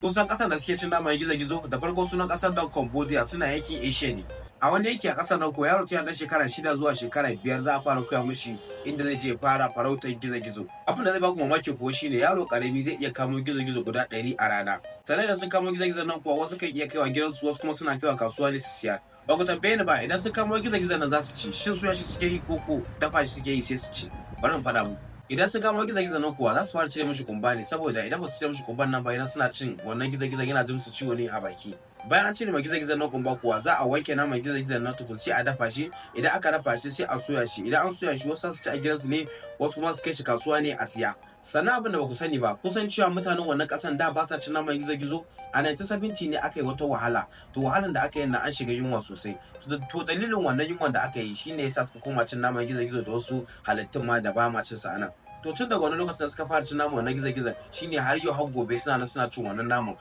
Kusan ƙasar da suke cin naman gizo-gizo da farko sunan ƙasar don Cambodia suna yankin Asia ne. A wani yanki a ƙasar nan ko yaro tun ɗan shekara 6 zuwa shekara 5 za a fara koya mishi inda zai je fara farautar gizo-gizo. Abin da zai baku mamaki kuwa shine yaro ƙarami zai iya kamo gizo-gizo guda 100 a rana. Sannan da sun kamo gizo-gizo nan kuwa wasu kan iya kaiwa gidansu wasu kuma suna kaiwa kasuwa ne su siya. Ba ku tambaye ni ba idan sun kamo gizo-gizo nan za su ci shin soya shi suke yi ko dafa shi suke yi sai su ci. Bari in faɗa muku. Idan sun kamo gizo-gizo nan kuwa za su fara cire mishi kumba ne saboda idan ba su cire mishi kumban nan ba idan suna cin wannan gizo-gizo yana jin su ciwo ne a baki. Bayan an cire ma gizo-gizo nan kumba kuwa za a wanke naman gizo-gizo nan tukun sai a dafa shi idan aka dafa shi sai a soya shi idan an soya shi wasu su ci a gidansu ne wasu kuma su kai shi kasuwa ne a siya. Sannan abin da ba ku sani ba kusan cewa mutanen wannan kasan da ba sa cin naman gizo-gizo a 1970 ne aka yi wata wahala to wahalan da aka yi na an shiga yunwa sosai to dalilin wannan yunwan da aka yi shine yasa suka koma cin naman gizo-gizo da wasu halittun ma da ba ma cin sa anan. To tun daga wani lokacin da suka fara cin naman wannan gizo-gizon shine har yau har gobe suna cin wannan naman